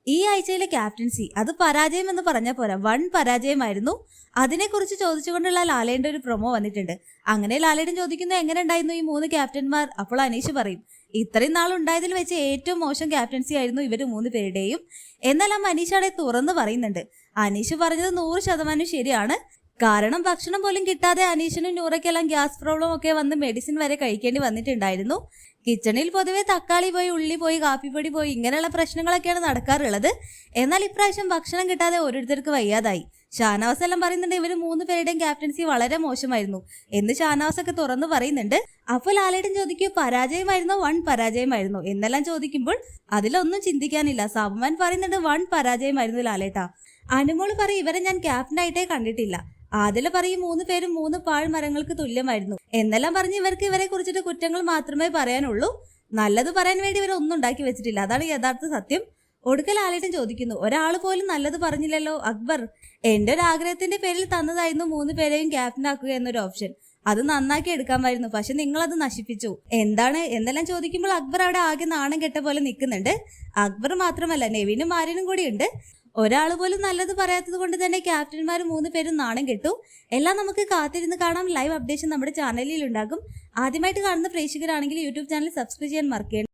ഈ ആഴ്ചയിലെ ക്യാപ്റ്റൻസി അത് പരാജയം എന്ന് പറഞ്ഞാൽ പോരാ, വൺ പരാജയമായിരുന്നു. അതിനെക്കുറിച്ച് ചോദിച്ചുകൊണ്ടുള്ള ലാലേന്റെ ഒരു പ്രൊമോ വന്നിട്ടുണ്ട്. അങ്ങനെ ലാലേട്ടൻ ചോദിക്കുന്നത് എങ്ങനെ ഉണ്ടായിരുന്നു ഈ 3 ക്യാപ്റ്റന്മാർ. അപ്പോൾ അനീഷ് പറയും, ഇത്രയും നാൾ ഉണ്ടായതിൽ വെച്ച് ഏറ്റവും മോശം ക്യാപ്റ്റൻസി ആയിരുന്നു ഇവര് 3 പേരുടെയും. എന്നെല്ലാം അനീഷ് അവിടെ തുറന്ന് പറയുന്നുണ്ട്. അനീഷ് പറഞ്ഞത് 100% ശരിയാണ്. കാരണം ഭക്ഷണം പോലും കിട്ടാതെ അനീഷിനും നൂറയ്ക്കെല്ലാം ഗ്യാസ് പ്രോബ്ലം ഒക്കെ വന്ന് മെഡിസിൻ വരെ കഴിക്കേണ്ടി വന്നിട്ടുണ്ടായിരുന്നു. കിച്ചണിൽ പൊതുവെ തക്കാളി പോയി, ഉള്ളി പോയി, കാപ്പിപ്പൊടി പോയി, ഇങ്ങനെയുള്ള പ്രശ്നങ്ങളൊക്കെയാണ് നടക്കാറുള്ളത്. എന്നാൽ ഇപ്രാവശ്യം ഭക്ഷണം കിട്ടാതെ ഓരോരുത്തർക്ക് വയ്യാതായി. ഷാനവാസ് എല്ലാം പറയുന്നുണ്ട് ഇവര് 3 പേരുടെയും ക്യാപ്റ്റൻസി വളരെ മോശമായിരുന്നു എന്ന് ഷാനവാസ് ഒക്കെ തുറന്നു പറയുന്നുണ്ട്. അപ്പോൾ ലാലേട്ടൻ ചോദിക്കും, പരാജയമായിരുന്നോ വൺ പരാജയമായിരുന്നോ എന്നെല്ലാം ചോദിക്കുമ്പോൾ അതിലൊന്നും ചിന്തിക്കാനില്ല. സാബുമാൻ പറയുന്നുണ്ട്, വൺ പരാജയമായിരുന്നു ലാലേട്ട. അനുമോള് പറയും, ഇവരെ ഞാൻ ക്യാപ്റ്റനായിട്ടേ കണ്ടിട്ടില്ല. ആദില പറയും, 3 പേരും 3 പാഴ്മരങ്ങൾക്ക് തുല്യമായിരുന്നു എന്നെല്ലാം പറഞ്ഞ് ഇവർക്ക് ഇവരെ കുറിച്ചിട്ട് കുറ്റങ്ങൾ മാത്രമേ പറയാനുള്ളൂ. നല്ലത് പറയാൻ വേണ്ടി ഇവരൊന്നും ഉണ്ടാക്കി വെച്ചിട്ടില്ല. അതാണ് യഥാർത്ഥ സത്യം. ഒടുക്കൽ ലാലേട്ടൻ ചോദിക്കുന്നു, ഒരാൾ പോലും നല്ലത് പറഞ്ഞില്ലല്ലോ അക്ബർ. എന്റെ ഒരു ആഗ്രഹത്തിന്റെ പേരിൽ തന്നതായിരുന്നു 3 പേരെയും ക്യാപ്റ്റൻ ആക്കുക എന്നൊരു ഓപ്ഷൻ. അത് നന്നാക്കി എടുക്കാമായിരുന്നു, പക്ഷെ നിങ്ങളത് നശിപ്പിച്ചു. എന്താണ് എന്നെല്ലാം ചോദിക്കുമ്പോൾ അക്ബർ അവിടെ ആകെ നാണം കെട്ട പോലെ നിൽക്കുന്നുണ്ട്. അക്ബർ മാത്രമല്ല, നെവിനും ആര്യനും കൂടി ഉണ്ട്. ഒരാൾ പോലും നല്ലത് പറയാത്തത് കൊണ്ട് തന്നെ ക്യാപ്റ്റന്മാർ 3 പേരും നാണം കെട്ടു. എല്ലാം നമുക്ക് കാത്തിരുന്ന് കാണാം. ലൈവ് അപ്ഡേഷൻ നമ്മുടെ ചാനലിൽ ഉണ്ടാകും. ആദ്യമായിട്ട് കാണുന്ന പ്രേക്ഷകരാണെങ്കിൽ യൂട്യൂബ് ചാനൽ സബ്സ്ക്രൈബ് ചെയ്യാൻ മറക്കേണ്ട.